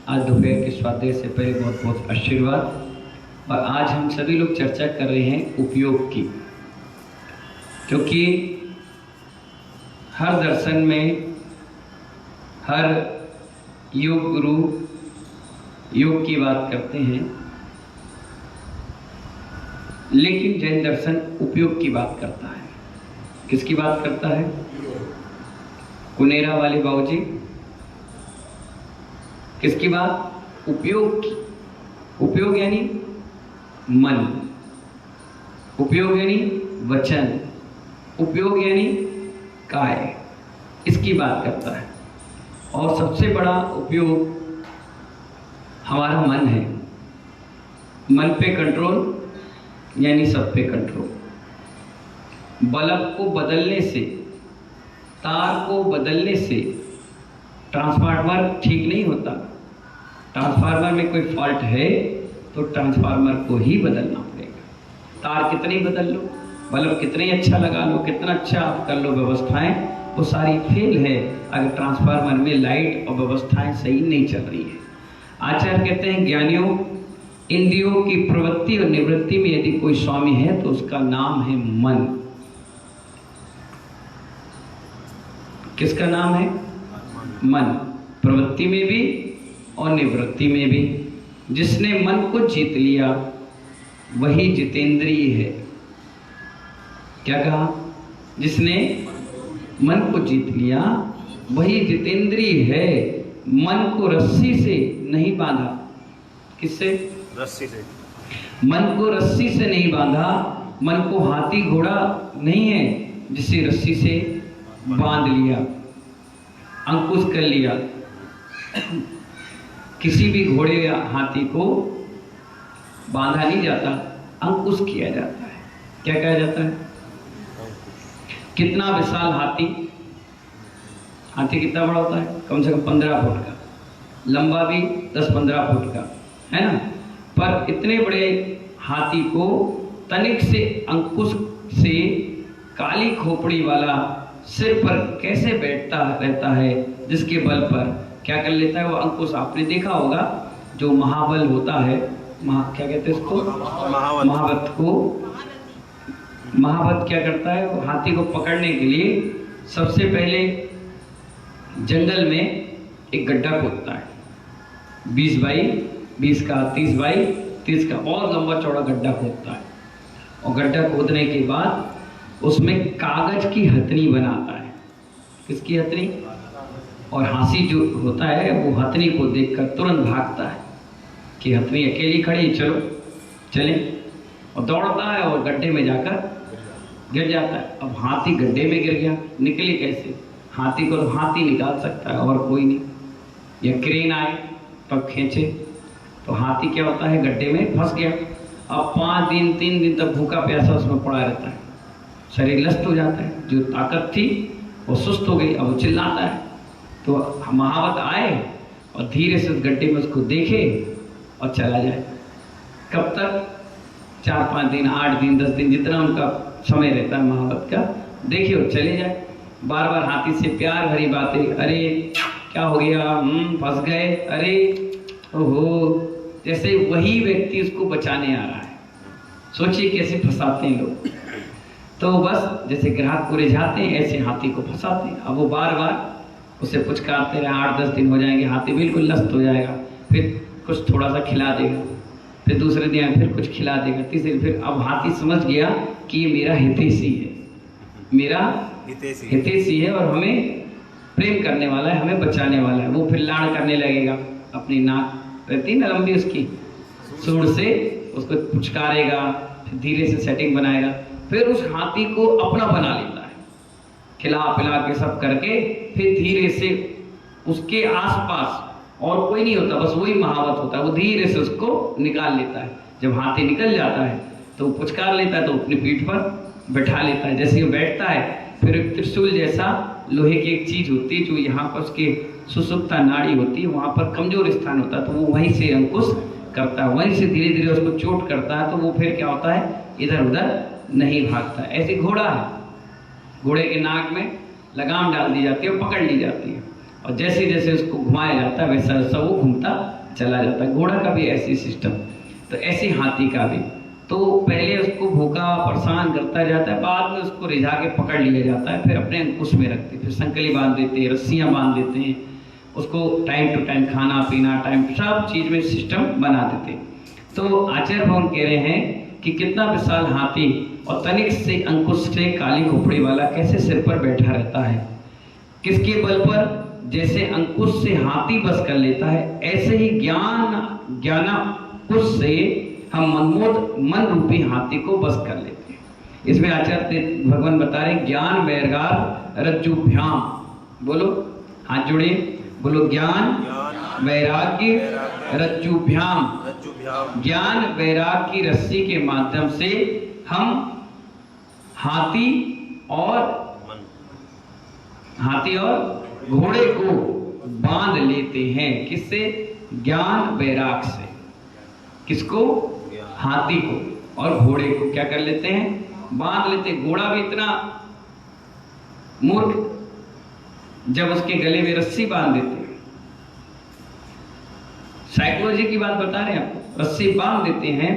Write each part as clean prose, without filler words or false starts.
आज दोपहर के स्वाध्याय से पहले बहुत बहुत आशीर्वाद। और आज हम सभी लोग चर्चा कर रहे हैं उपयोग की, क्योंकि हर दर्शन में हर योग गुरु योग की बात करते हैं, लेकिन जैन दर्शन उपयोग की बात करता है। किसकी बात करता है? कुनेरा वाले बाबूजी किसकी बात? उपयोग की। उपयोग यानी मन, उपयोग यानी वचन, उपयोग यानी काय, इसकी बात करता है। और सबसे बड़ा उपयोग हमारा मन है। मन पे कंट्रोल यानी सब पे कंट्रोल। बल्ब को बदलने से, तार को बदलने से ट्रांसफार्मर ठीक नहीं होता। ट्रांसफार्मर में कोई फॉल्ट है तो ट्रांसफार्मर को ही बदलना पड़ेगा। तार कितनी बदल लो, बल्ब कितने अच्छा लगा लो, कितना अच्छा आप कर लो व्यवस्थाएं, वो सारी फेल है अगर ट्रांसफार्मर में लाइट और व्यवस्थाएं सही नहीं चल रही है। आचार्य कहते हैं, ज्ञानियों, इंद्रियों की प्रवृत्ति और निवृत्ति में यदि कोई स्वामी है तो उसका नाम है मन। किसका नाम है? मन। प्रवृत्ति में भी और निवृत्ति में भी। जिसने मन को जीत लिया वही जितेंद्रिय है। क्या कहा? जिसने मन को जीत लिया वही जितेंद्रिय है। मन को रस्सी से नहीं बांधा। किससे? रस्सी से। मन को रस्सी से नहीं बांधा। मन को हाथी घोड़ा नहीं है जिसे रस्सी से बांध लिया, अंकुश कर लिया। किसी भी घोड़े या हाथी को बांधा नहीं जाता, अंकुश किया जाता है। क्या कहा जाता है? कितना विशाल हाथी, हाथी कितना बड़ा होता है? कम से कम 15 फुट का, लंबा भी 10-15 फुट का, है ना? पर इतने बड़े हाथी को तनिक से अंकुश से काली खोपड़ी वाला सिर पर कैसे बैठता रहता है, जिसके बल पर क्या कर लेता है वो अंकुश। आपने देखा होगा जो महाबल होता है, क्या कहते हैं इसको? महावत को। महावत क्या करता है? वो हाथी को पकड़ने के लिए सबसे पहले जंगल में एक गड्ढा खोदता है, 20 बाई 20 का, 30 बाई 30 का, बहुत लंबा चौड़ा गड्ढा खोदता है। और गड्ढा खोदने के बाद उसमें कागज की हथनी बनाता है। किसकी हथनी? और हाथी जो होता है वो हथनी को देखकर तुरंत भागता है कि हथनी अकेली खड़ी, चलो चले, और दौड़ता है और गड्ढे में जाकर गिर जाता है। अब हाथी गड्ढे में गिर गया, निकले कैसे? हाथी को तो हाथी निकाल सकता है और कोई नहीं, या क्रेन आए तब खींचे। तो हाथी क्या होता है, गड्ढे में फंस गया। अब 5 दिन 3 दिन तक भूखा प्यासा उसमें पड़ा रहता है, शरीर लस्त हो जाता है, जो ताकत थी वो सुस्त हो गई। अब वो चिल्लाता है। तो महावत आए और धीरे से उस गड्ढे में उसको देखे और चला जाए। कब तक? 4-5 दिन, 8 दिन, 10 दिन, जितना उनका समय रहता है महावत का, देखे और चले जाए। बार बार हाथी से प्यार भरी बातें, अरे क्या हो गया, फंस गए, अरे ओहो, जैसे वही व्यक्ति उसको बचाने आ रहा है। सोचिए कैसे फंसाते हैं लोग। तो बस जैसे ग्राहक को रिझाते हैं ऐसे हाथी को फंसाते हैं। अब वो बार बार उसे पुचकारते रहे, 8-10 दिन हो जाएंगे, हाथी बिल्कुल लस्त हो जाएगा। फिर कुछ थोड़ा सा खिला देगा, फिर दूसरे दिन फिर कुछ खिला देगा, तीसरे फिर। अब हाथी समझ गया कि ये मेरा हितैषी है, मेरा हितैषी है और हमें प्रेम करने वाला है, हमें बचाने वाला है। वो फिर लाड़ करने लगेगा, अपनी नाक रहती है ना लंबी उसकी, सूंड से उसको पुचकारेगा, फिर धीरे से सेटिंग बनाएगा, फिर उस हाथी को अपना बना लेता है, खिला पिला के सब करके। फिर धीरे से उसके आसपास और कोई नहीं होता, बस वही महावत होता है, वो धीरे से उसको निकाल लेता है। जब हाथी निकल जाता है तो वो पुचकार लेता है, तो अपनी पीठ पर बैठा लेता है। जैसे वो बैठता है फिर एक त्रिशूल जैसा लोहे की एक चीज होती है जो यहाँ पर उसके सुसुप्ता नाड़ी होती है, वहाँ पर कमजोर स्थान होता है, तो वो वहीं से अंकुश करता है, वहीं से धीरे धीरे उसको चोट करता है। तो वो फिर क्या होता है, इधर उधर नहीं भागता। ऐसे घोड़ा है, घोड़े के नाक में लगाम डाल दी जाती है और पकड़ ली जाती है। और जैसे जैसे उसको घुमाया जाता है वैसा वैसा वो घूमता चला जाता है। घोड़ा का भी ऐसी सिस्टम, तो ऐसे हाथी का भी। तो पहले उसको भूखा परेशान करता जाता है, बाद में उसको रिझा के पकड़ लिया जाता है, फिर अपने अंकुश में रखते, फिर संकली बांध देते हैं, रस्सियाँ बांध देते हैं, उसको टाइम टू टाइम खाना पीना टाइम सब चीज़ में सिस्टम बना देते हैं। तो आचार्य भगवान कह रहे हैं कि कितना विशाल हाथी और तनिक से अंकुश से काली खोपड़ी वाला कैसे सिर पर बैठा रहता है, किसके बल पर? जैसे अंकुश से हाथी बस कर लेता है, ऐसे ही ज्ञानाकुश से हम मन रूपी हाथी को बस कर लेते हैं। इसमें आचार्य भगवान बता रहे ज्ञान वैराग रज्जुभ्याम, बोलो हाथ जोड़िए, बोलो ज्ञान वैराग्य रज्जुभ्याम। ज्ञान वैराग की रस्सी के माध्यम से हम हाथी और घोड़े को बांध लेते हैं। किससे? ज्ञान वैराग से। किसको? हाथी को और घोड़े को क्या कर लेते हैं? बांध लेते। घोड़ा भी इतना मूर्ख, जब उसके गले में रस्सी बांध देते, साइकोलॉजी की बात बता रहे हैं आपको, रस्सी बांध देते हैं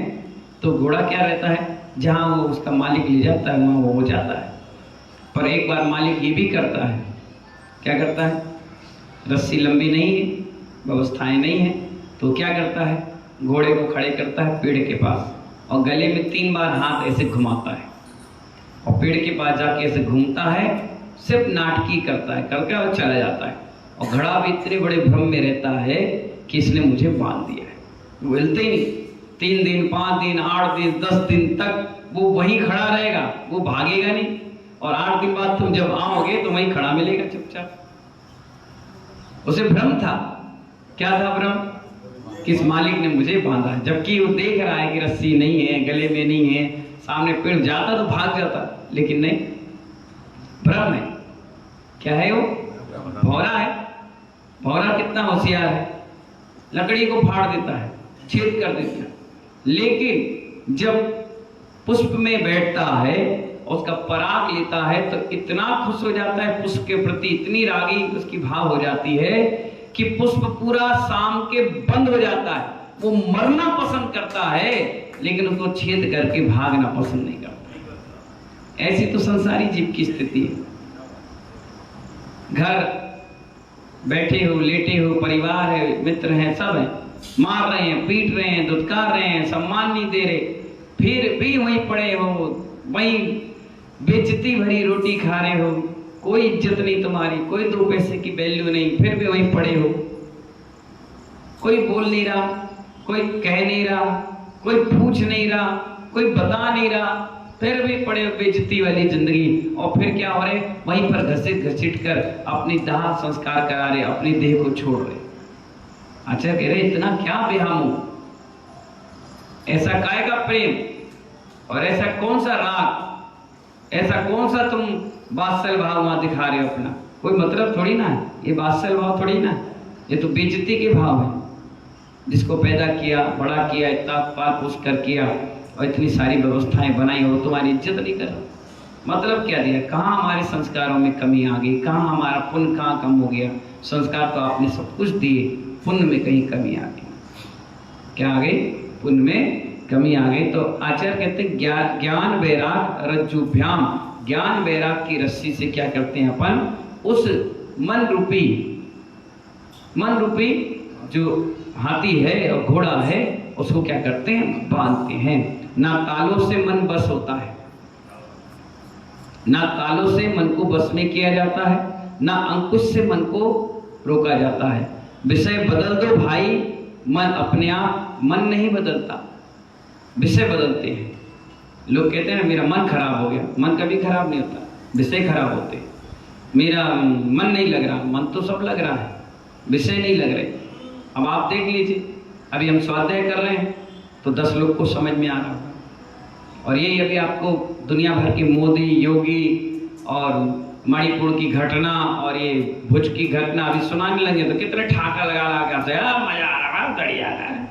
तो घोड़ा क्या रहता है, जहां वो उसका मालिक ले जाता है वहां वो हो जाता है। पर एक बार मालिक ये भी करता है, क्या करता है? रस्सी लंबी नहीं है, व्यवस्थाएं नहीं है, तो क्या करता है? घोड़े को खड़े करता है पेड़ के पास और गले में 3 बार हाथ ऐसे घुमाता है और पेड़ के पास जाके ऐसे घूमता है, सिर्फ नाटकी करता है, करके और चला जाता है। और घड़ा भी इतने बड़े भ्रम में रहता है कि इसने मुझे बांध दिया है, वो हिलते ही नहीं। 3 दिन 5 दिन 8 दिन 10 दिन तक वो वहीं खड़ा रहेगा, वो भागेगा नहीं। और 8 दिन बाद तुम जब आओगे तो वहीं खड़ा मिलेगा चुपचाप। उसे भ्रम था, क्या था भ्रम? किस मालिक ने मुझे बांधा है, जबकि वो देख रहा है कि रस्सी नहीं है, गले में नहीं है, सामने पेड़ जाता तो भाग जाता, लेकिन नहीं, भ्रम है। क्या है वो? भौरा है। भौरा कितना होशियार है, लकड़ी को फाड़ देता है, छेद कर देता है, लेकिन जब पुष्प में बैठता है, उसका पराग लेता है तो इतना खुश हो जाता है, पुष्प के प्रति इतनी रागी उसकी भाव हो जाती है कि पुष्प पूरा शाम के बंद हो जाता है। वो मरना पसंद करता है लेकिन उसको छेद करके भागना पसंद नहीं करता। ऐसी तो संसारी जीव की स्थिति है। घर बैठे हो, लेटे हो, परिवार है, मित्र हैं, सब है, मार रहे हैं, पीट रहे हैं, धुतकार रहे हैं, सम्मान नहीं दे रहे, फिर भी वहीं पड़े हो, वहीं बेइज्जती भरी रोटी खा रहे हो, कोई इज्जत नहीं तुम्हारी, कोई 2 पैसे की वैल्यू नहीं, फिर भी वहीं पड़े हो। कोई बोल नहीं रहा, कोई कह नहीं रहा, कोई पूछ नहीं रहा, कोई बता नहीं रहा, फिर भी पड़े हो बेइज्जती वाली जिंदगी। और फिर क्या हो रहे? वहीं पर घसीट कर अपनी दाह संस्कार करा रहे, अपनी देह को छोड़ रहे। अच्छा कह रहे इतना क्या बेहामो, ऐसा काय का प्रेम और ऐसा कौन सा राग, ऐसा कौन सा तुम वात्सल भाव वहां दिखा रहे हो अपना? कोई मतलब थोड़ी ना है, ये वात्सल भाव थोड़ी ना, ये तो बेइज्जती के भाव है। जिसको पैदा किया, बड़ा किया, इतना पाल पोष कर किया और इतनी सारी व्यवस्थाएं बनाई, हो तुम्हारी इज्जत नहीं कर रहा, मतलब क्या दिया? कहाँ हमारे संस्कारों में कमी आ गई? कहाँ हमारा पुण्य कहाँ कम हो गया? संस्कार तो आपने सब कुछ दिए, पुण्य में कहीं कमी आ गई। क्या आ गई? पुण्य में कमी आ गई। तो आचार्य कहते हैं ज्ञान वैराग रज्जुभ्याम, ज्ञान वैराग की रस्सी से क्या करते हैं अपन? उस मन रूपी जो हाथी है और घोड़ा है उसको क्या करते हैं? बांधते हैं। ना तालों से मन बस होता है, ना तालों से मन को बस में किया जाता है, ना अंकुश से मन को रोका जाता है। विषय बदल दो भाई, मन अपने आप मन नहीं बदलता, विषय बदलते हैं। लोग कहते हैं ना मेरा मन खराब हो गया, मन कभी खराब नहीं होता, विषय खराब होते हैं। मेरा मन नहीं लग रहा, मन तो सब लग रहा है, विषय नहीं लग रहे। अब आप देख लीजिए, अभी हम स्वाध्याय कर रहे हैं तो 10 लोग को समझ में आ रहा होगा, और यही अभी आपको दुनिया भर के मोदी, योगी और मणिपुर की घटना और ये भुज की घटना अभी सुनाने लगे तो कितने ठाका लगा मजा आ रहा है, बढ़िया आ रहा है।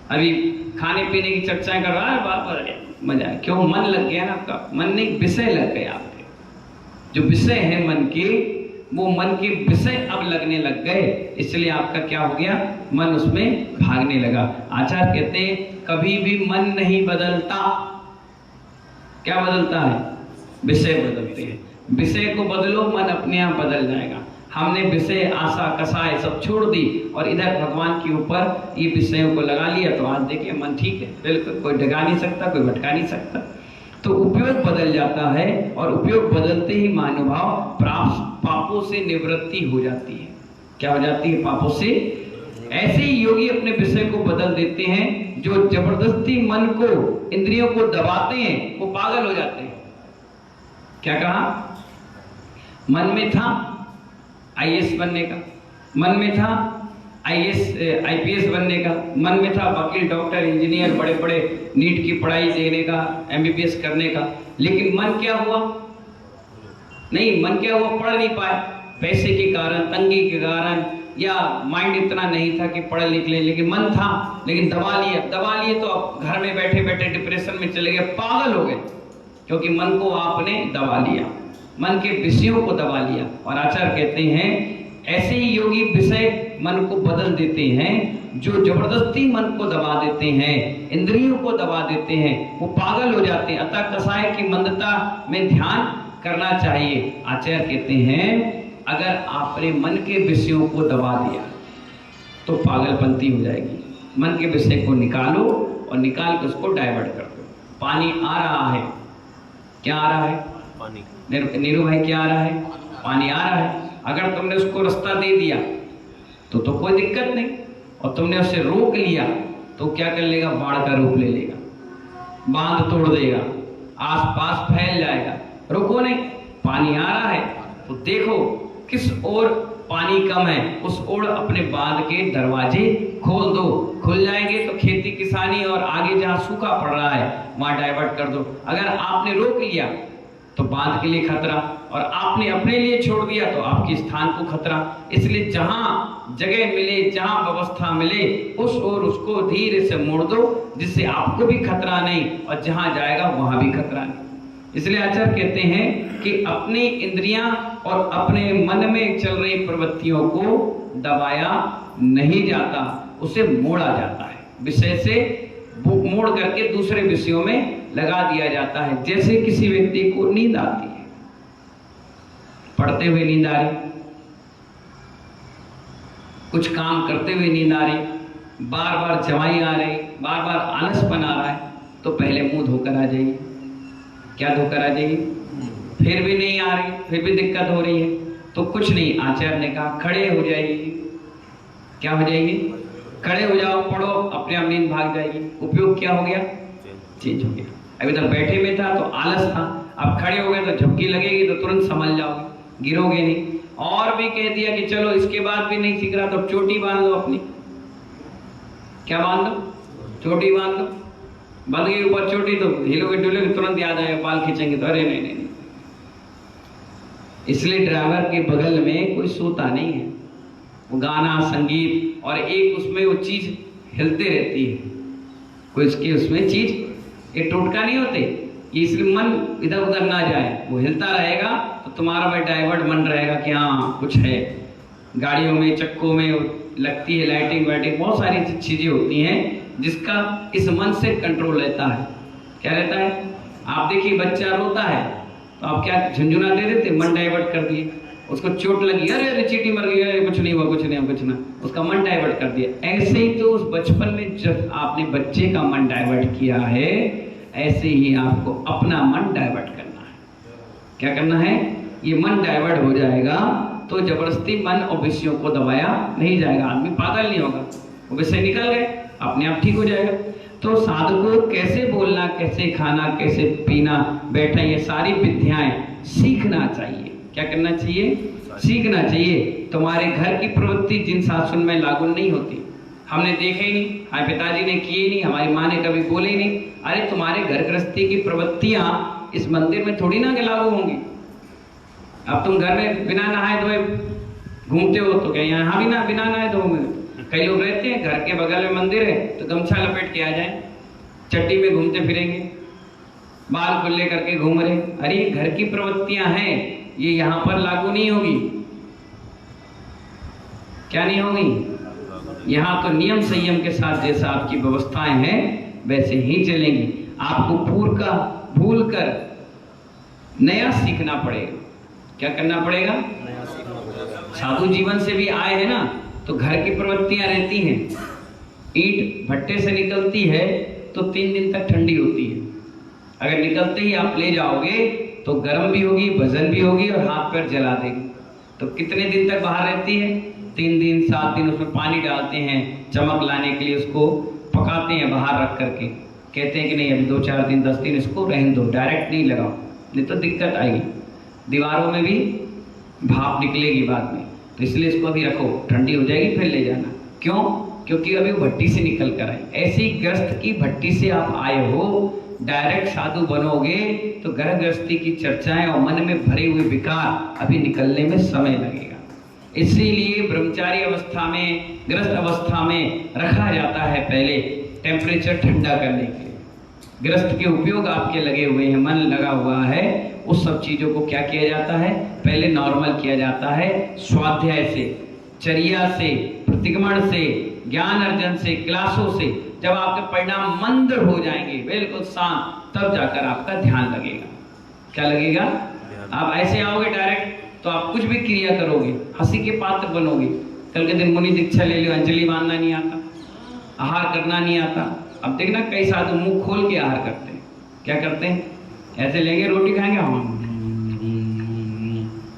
अभी खाने पीने की चर्चाएं कर रहा है, बात मजा है। क्यों? मन लग गया ना आपका, मन नहीं विषय लग गया आपके। जो विषय है मन के वो मन के विषय अब लगने लग गए, इसलिए आपका क्या हो गया, मन उसमें भागने लगा। आचार्य कहते हैं कभी भी मन नहीं बदलता। क्या बदलता है? विषय बदलते हैं। विषय को बदलो, मन अपने आप बदल जाएगा। हमने विषय, आशा, कसाय सब छोड़ दी और इधर भगवान के ऊपर ये विषयों को लगा लिया, तो आज देखिए मन ठीक है, बिल्कुल कोई डगा नहीं सकता, कोई भटका नहीं सकता। तो उपयोग बदल जाता है और उपयोग बदलते ही महानुभाव पापों से निवृत्ति हो जाती है। क्या हो जाती है? पापों से। ऐसे ही योगी अपने विषय को बदल देते हैं। जो जबरदस्ती मन को, इंद्रियों को दबाते हैं, वो पागल हो जाते हैं। क्या कहा? मन में था आईएएस बनने का, मन में था आईपीएस बनने का, मन में था वकील, डॉक्टर, इंजीनियर, बड़े बड़े नीट की पढ़ाई देने का, एमबीबीएस करने का, लेकिन मन क्या हुआ? नहीं, मन क्या हुआ? पढ़ नहीं पाए, पैसे के कारण, तंगी के कारण, या माइंड इतना नहीं था कि पढ़ लिख ले, लेकिन मन था, लेकिन दबा लिए तो अब घर में बैठे बैठे डिप्रेशन में चले गए, पागल हो गए, क्योंकि मन को आपने दबा लिया, मन के विषयों को दबा लिया। और आचार्य कहते हैं ऐसे ही योगी विषय मन को बदल देते हैं। जो जबरदस्ती मन को दबा देते हैं, इंद्रियों को दबा देते हैं, वो पागल हो जाते हैं। अतः कसाय की मंदता में ध्यान करना चाहिए। आचार्य कहते हैं अगर आपने मन के विषयों को दबा दिया तो पागलपंती हो जाएगी। मन के विषय को निकालो और निकाल के उसको डाइवर्ट कर दो। पानी आ रहा है, क्या आ रहा है? पानी। नीरू भाई, क्या आ रहा है? पानी आ रहा है। अगर तुमने उसको रास्ता दे दिया तो कोई दिक्कत नहीं, और तुमने उसे रोक लिया तो क्या कर लेगा? बाढ़ का रूप ले लेगा, बांध तोड़ देगा, आसपास फैल जाएगा। रुको नहीं, पानी आ रहा है तो देखो किस ओर पानी कम है, उस ओर अपने बांध के दरवाजे खोल दो, खुल जाएंगे तो खेती किसानी और आगे जहां सूखा पड़ रहा है वहां डाइवर्ट कर दो। अगर आपने रोक लिया तो बांध के लिए खतरा, और आपने अपने लिए छोड़ दिया तो आपके स्थान को खतरा। इसलिए जहां जगह मिले, जहां व्यवस्था मिले, उस ओर उसको धीरे से मोड़ दो, जिससे आपको भी खतरा नहीं और जहां जाएगा वहां भी खतरा नहीं। इसलिए आचार्य कहते हैं कि अपनी इंद्रियां और अपने मन में चल रही प्रवृत्तियों को दबाया नहीं जाता, उसे मोड़ा जाता है। विषय से मोड़ करके दूसरे विषयों में लगा दिया जाता है। जैसे किसी व्यक्ति को नींद आती है, पढ़ते हुए नींद आ रही, कुछ काम करते हुए नींद आ रही, बार बार जवाई आ रही, बार बार आलसपन आ रहा है, तो पहले मुंह धोकर आ जाइए। क्या धोकर आ जाइए? फिर भी नहीं आ रही, फिर भी दिक्कत हो रही है, तो कुछ नहीं, आचार्य ने कहा खड़े हो जाइए। क्या हो जाइए? खड़े हो जाओ, पढ़ो, अपने आप नींद भाग जाएगी। उपयोग क्या हो गया? चेंज हो गया। अभी तक बैठे में था तो आलस था, अब खड़े हो गए तो झपकी लगेगी तो तुरंत संभल जाओगे, गिरोगे नहीं। और भी कह दिया कि चलो इसके बाद भी नहीं सीख रहा तो चोटी बांध दो अपनी। क्या बांध दो? चोटी बांध दो। बंध गई ऊपर चोटी तो हिलोगे डुलोगे, तुरंत याद आएगा, बाल खींचेंगे तो अरे नहीं। इसलिए ड्राइवर के बगल में कोई सोता नहीं है, वो गाना, संगीत, और एक उसमें वो चीज हिलते रहती है, कोई उसकी उसमें चीज, ये टोटका नहीं होते, इसलिए मन इधर उधर ना जाए, वो हिलता रहेगा तो तुम्हारा भाई डाइवर्ट मन रहेगा कि हाँ कुछ है। गाड़ियों में, चक्कों में लगती है लाइटिंग वाइटिंग, बहुत सारी चीजें होती हैं जिसका इस मन से कंट्रोल रहता है। क्या रहता है? आप देखिए बच्चा रोता है तो आप क्या झुंझुना दे देते? मन डाइवर्ट कर दिए। उसको चोट लगी, अरे चींटी मर गई, कुछ नहीं हुआ, कुछ ना, उसका मन डाइवर्ट कर दिया। ऐसे ही तो उस बचपन में जब आपने बच्चे का मन डाइवर्ट किया है, ऐसे ही आपको अपना मन डाइवर्ट करना है। क्या करना है? ये मन डाइवर्ट हो जाएगा तो जबरदस्ती मन और विषयों को दबाया नहीं जाएगा, आदमी पागल नहीं होगा, वो विषय निकल गए, अपने आप ठीक हो जाएगा। तो साधु को कैसे बोलना, कैसे खाना, कैसे पीना, बैठना, ये सारी विद्याएं सीखना चाहिए। क्या करना चाहिए? सीखना चाहिए। तुम्हारे घर की प्रवृत्ति जिन शासन में लागू नहीं होती, हमने देखे ही नहीं, हमारे पिताजी ने किए नहीं, हमारी माँ ने कभी बोले ही नहीं। अरे तुम्हारे घर गृहस्थी की प्रवृत्तियां इस मंदिर में थोड़ी ना लागू होंगी। अब तुम घर में बिना नहाए धोए घूमते हो तो क्या यहाँ भी ना बिना नहाए धोए? कई लोग रहते हैं घर के बगल में मंदिर है तो गमछा लपेट के आ जाए, चट्टी में घूमते फिरेंगे, बाल खुले करके घूम रहे। अरे घर की प्रवृत्तियां हैं, ये यहाँ पर लागू नहीं होगी। क्या नहीं होगी? यहाँ तो नियम संयम के साथ जैसा आपकी व्यवस्थाएं हैं वैसे ही चलेंगी। आपको पूर्व का भूल कर नया सीखना पड़ेगा। क्या करना पड़ेगा? साधु जीवन से भी आए हैं ना, तो घर की प्रवृत्तियां रहती हैं। ईंट भट्टे से निकलती है तो 3 दिन तक ठंडी होती है। अगर निकलते ही आप ले जाओगे तो गर्म भी होगी, वजन भी होगी और हाथ पैर जला देगी। तो कितने दिन तक बाहर रहती है? 3 दिन 7 दिन उसमें पानी डालते हैं चमक लाने के लिए, उसको पकाते हैं बाहर रख करके। कहते हैं कि नहीं अभी 2-4 दिन 10 दिन इसको रहने दो, डायरेक्ट नहीं लगाओ, नहीं तो दिक्कत आएगी, दीवारों में भी भाप निकलेगी बाद में। तो इसलिए इसको अभी रखो, ठंडी हो जाएगी फिर ले जाना। क्यों? क्योंकि अभी वो भट्टी से निकल कर आए। ऐसी ग्रस्त की भट्टी से आप आए हो, डायरेक्ट साधु बनोगे तो ग्रह गृहस्थी की चर्चाएं और मन में भरे हुए विकार अभी निकलने में समय लगेगा। इसीलिए ब्रह्मचारी अवस्था में, ग्रस्त अवस्था में रखा जाता है पहले टेम्परेचर ठंडा करने के लिए। ग्रस्त के उपयोग आपके लगे हुए हैं, मन लगा हुआ है, उस सब चीजों को क्या किया जाता है? पहले नॉर्मल किया जाता है, स्वाध्याय से, चर्या से, प्रतिक्रमण से, ज्ञान अर्जन से, क्लासों से। जब आपके परिणाम मंद हो जाएंगे, बिल्कुल शांत, तब जाकर आपका ध्यान लगेगा। क्या लगेगा? आप ऐसे आओगे डायरेक्ट तो आप कुछ भी क्रिया करोगे, हंसी के पात्र बनोगे। कल के दिन मुनि दीक्षा ले लो, अंजलि मानना नहीं आता, आहार करना नहीं आता। अब देखना कई साधु मुंह खोल के आहार करते हैं। क्या करते हैं? ऐसे लेंगे, रोटी खाएंगे, हम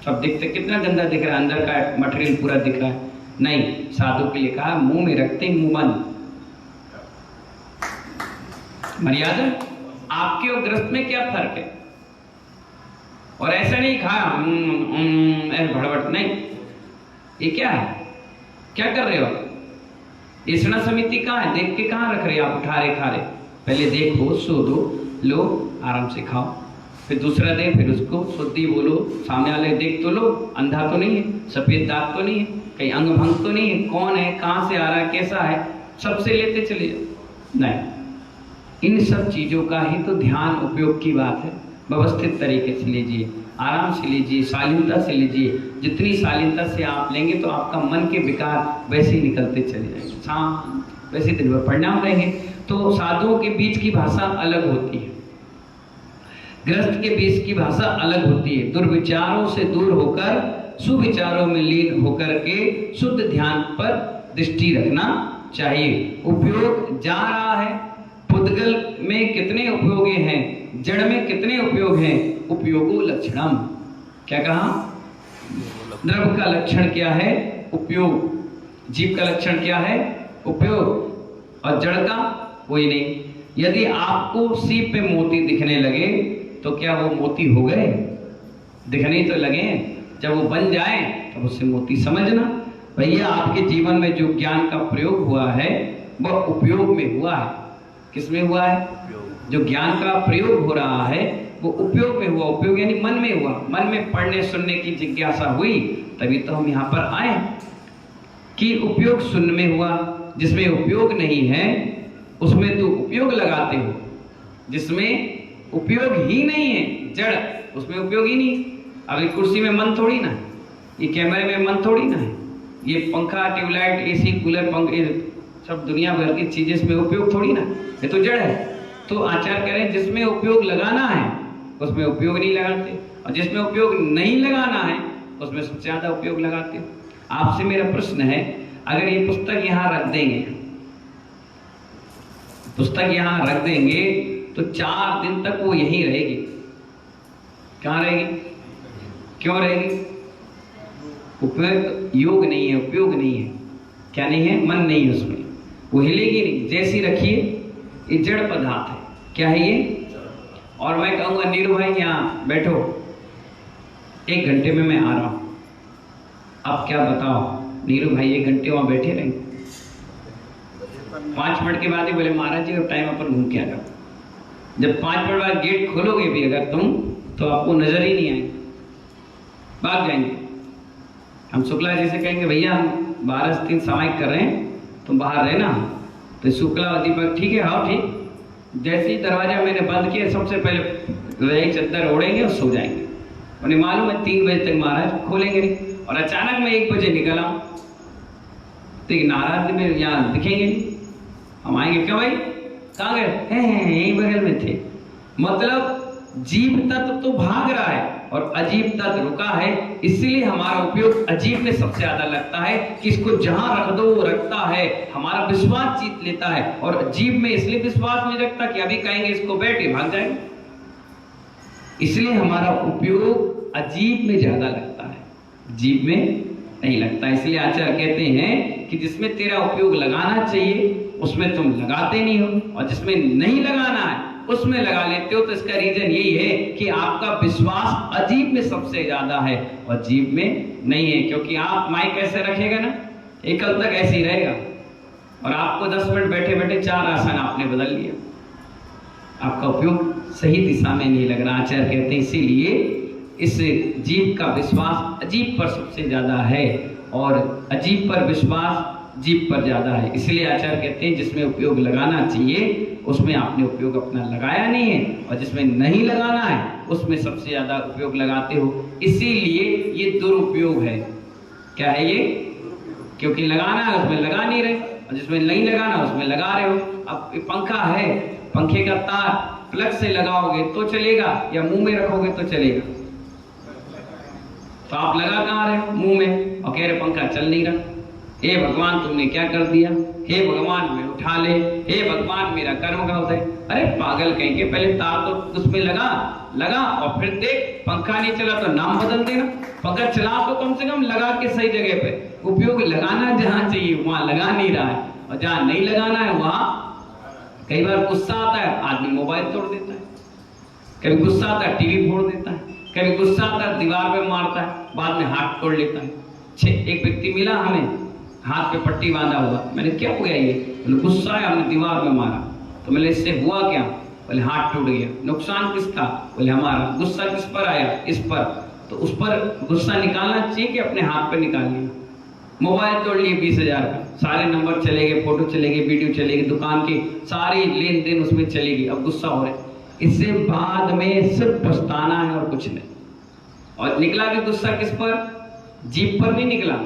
सब दिखते, कितना गंदा दिख रहा है, अंदर का मटेरियल पूरा दिख रहा है। नहीं, साधु के लिए कहा मुंह में रखते मुंह बंद। मर्यादा। आपके और ग्रस्त में क्या फर्क है? और ऐसा नहीं खाया भड़बड़, नहीं। ये क्या है? क्या कर रहे हो? ईसना समिति कहाँ है? देख के कहाँ रख रहे हो आप? उठा रहे खा रहे? पहले देखो, सो दो, लो आराम से खाओ, फिर दूसरा दे, फिर उसको शुद्धि बोलो, सामने वाले देख तो लो, अंधा तो नहीं है, सफेद दाग तो नहीं है, कहीं अंग भंग तो नहीं है, कौन है, कहाँ से आ रहा है, कैसा है, सबसे लेते चले जाओ। नहीं, इन सब चीजों का ही तो ध्यान उपयोग की बात है। व्यवस्थित तरीके से लीजिए, आराम से लीजिए, शालीनता से लीजिए। जितनी शालीनता से आप लेंगे तो आपका मन के विकार वैसे ही निकलते चले जाएंगे, शांत, वैसे दिन भर परिणाम रहेंगे। तो साधुओं के बीच की भाषा अलग होती है, ग्रस्त के बीच की भाषा अलग होती है। दुर्विचारों से दूर होकर सुविचारों में लीन होकर के शुद्ध ध्यान पर दृष्टि रखना चाहिए। उपयोग जा रहा है, पुद्गल में कितने उपयोग हैं, जड़ में कितने उपयोग हैं। उपयोगो लक्षणम, क्या कहा? द्रव्य का लक्षण क्या है? उपयोग। जीव का लक्षण क्या है? उपयोग। और जड़ का कोई नहीं। यदि आपको सीप पे मोती दिखने लगे तो क्या वो मोती हो गए? दिखने तो लगे, जब वो बन जाए तो उससे मोती समझना। भैया आपके जीवन में जो ज्ञान का प्रयोग हुआ है वह उपयोग में हुआ है। किसमें हुआ है? जो ज्ञान का प्रयोग हो रहा है वो उपयोग में हुआ। उपयोग यानी मन में हुआ, मन में पढ़ने सुनने की जिज्ञासा हुई, तभी तो हम यहाँ पर आए। कि उपयोग सुनने में हुआ, जिसमें उपयोग नहीं है उसमें तो उपयोग लगाते हो। जिसमें उपयोग ही नहीं है, जड़, उसमें उपयोग ही नहीं। अब ये कुर्सी में मन थोड़ी ना है, ये कैमरे में मन थोड़ी ना है, ये पंखा, ट्यूबलाइट, एसी, कूलर, पंखे, सब दुनिया भर की चीजें, इसमें उपयोग थोड़ी ना, ये तो जड़ है। तो आचार्य कह रहे हैं जिसमें उपयोग लगाना है उसमें उपयोग नहीं लगाते, और जिसमें उपयोग नहीं लगाना है उसमें सबसे ज्यादा उपयोग लगाते हो। आपसे मेरा प्रश्न है, अगर ये पुस्तक यहाँ रख देंगे, पुस्तक यहाँ रख देंगे तो 4 दिन तक वो यहीं रहेगी। कहाँ रहेगी? क्यों रहेगी? उपयोग योग नहीं है, उपयोग नहीं है। क्या नहीं है? मन नहीं है उसमें, वो हिलेगी नहीं। जैसी रखिए, ये जड़ पदार्थ है। क्या है ये? और मैं कहूँगा नीरू भाई यहाँ बैठो, 1 घंटे में मैं आ रहा हूँ। अब क्या बताओ, नीरू भाई 1 घंटे वहाँ बैठे रहेंगे? 5 मिनट के बाद ही बोले महाराज जी अब टाइम अपन घूम के आ जाओ। जब 5 मिनट बाद गेट खोलोगे भी अगर तुम, तो आपको नजर ही नहीं आएगी, भाग जाएंगे। हम शुक्ला जी से कहेंगे भैया हम 12 से 3 सामायिक कर रहे हैं, तुम बाहर रहना। तो शुक्ला और दीपक ठीक है, हाँ ठीक। जैसे ही दरवाजा मैंने बंद किया, सबसे पहले रही चद्दर ओढ़ेंगे और सो जाएंगे। उन्हें मालूम है 3 बजे तक महाराज खोलेंगे नहीं। और अचानक मैं 1 बजे निकल आऊँ, तो ये नाराज में यहाँ दिखेंगे नहीं, हम आएंगे क्या भाई कहाँ गए, यहीं बगल में थे। मतलब जीव तत्व तो भाग रहा है और अजीब तत्व रुका है, इसलिए हमारा उपयोग अजीब में सबसे ज्यादा लगता है कि इसको जहां रख दो वो रखता है, हमारा विश्वास जीत लेता है। और अजीब में इसलिए विश्वास नहीं रखता कि अभी कहेंगे इसको बैठे भाग जाएंगे, इसलिए हमारा उपयोग अजीब में ज्यादा लगता है, जीव में नहीं लगता। इसलिए आचार्य कहते हैं कि जिसमें तेरा उपयोग लगाना चाहिए उसमें तुम लगाते नहीं हो, और जिसमें नहीं लगाना है उसमें लगा लेते हो। तो इसका रीजन यही है कि आपका विश्वास अजीब में सबसे ज्यादा है और जीव में नहीं है। क्योंकि आप माइक ऐसे रखेगा ना, एक कल तक ऐसे ही रहेगा, और आपको 10 मिनट बैठे बैठे 4 आसन आपने बदल लिया, आपका उपयोग सही दिशा में नहीं लग रहा। आचार्य कहते हैं इसीलिए इस जीव का विश्वास अजीब पर सबसे ज्यादा है और अजीब पर विश्वास जीव पर ज्यादा है। इसलिए आचार्य कहते हैं जिसमें उपयोग लगाना चाहिए उसमें आपने उपयोग अपना लगाया नहीं है, और जिसमें नहीं लगाना है उसमें सबसे ज्यादा उपयोग लगाते हो, इसीलिए ये दुरुपयोग है। क्या है ये? क्योंकि लगाना है उसमें लगा नहीं रहे, और जिसमें नहीं लगाना उसमें लगा रहे हो। अब पंखा है, पंखे का तार प्लग से लगाओगे तो चलेगा या मुंह में रखोगे तो चलेगा? तो आप लगा कहाँ रहे हो? मुंह में, और कह रहे पंखा चल नहीं रहा। हे भगवान तुमने क्या कर दिया, हे भगवान मैं उठा ले, हे भगवान मेरा कर्म गलत है। अरे पागल कहेंगे, पहले तार तो उसमें लगा और फिर देख पंखा नहीं चला तो नाम बदल देना। पंखा चला तो कम से कम लगा के सही जगह पे, उपयोग लगाना जहां चाहिए वहां लगा नहीं रहा है, और जहां नहीं लगाना है वहां। कई बार गुस्सा आता है आदमी मोबाइल तोड़ देता है, कभी गुस्सा आता है टीवी फोड़ देता है, कभी गुस्सा आता है दीवार पे मारता है, बाद में हाथ तोड़ लेता है। एक व्यक्ति मिला हमें, हाथ पे पट्टी बांधा हुआ। मैंने क्या हुआ ये? बोले गुस्सा है, हमने दीवार में मारा। तो मैंने इससे हुआ क्या? बोले हाथ टूट गया। नुकसान किसका? बोले हमारा। गुस्सा किस पर आया? इस पर। तो उस पर गुस्सा निकालना चाहिए कि अपने हाथ पे निकाल लिया? मोबाइल तोड़ लिए 20,000 का, सारे नंबर चले गए, फोटो चले गए, वीडियो चले गए, दुकान की सारी लेन देन उसमें चलेगी। अब गुस्सा हो रहा है, इससे बाद में सिर्फ पछताना है और कुछ नहीं। और निकला भी गुस्सा किस पर? जीभ पर नहीं निकला,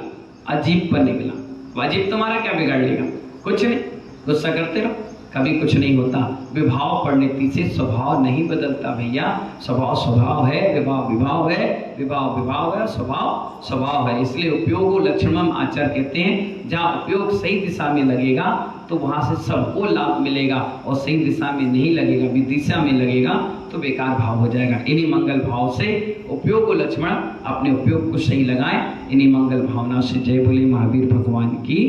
अजीब पर निकला। वाजिब तुम्हारा क्या बिगाड़ लेगा? कुछ नहीं, गुस्सा करते रहो, कभी कुछ नहीं होता। विभाव पढ़ने पीछे स्वभाव नहीं बदलता भैया। स्वभाव स्वभाव है, विभाव विभाव है, विभाव विभाव है, स्वभाव स्वभाव है। इसलिए उपयोग लक्षणम आचार्य कहते हैं जहाँ उपयोग सही दिशा में लगेगा तो वहां से सबको लाभ मिलेगा, और सही दिशा में नहीं लगेगा, विदिशा में लगेगा तो बेकार भाव हो जाएगा। इन्हीं मंगल भाव से उपयोग लक्ष्मण अपने उपयोग को सही लगाएं। इन्हीं मंगल भावना से जय बोले महावीर भगवान की।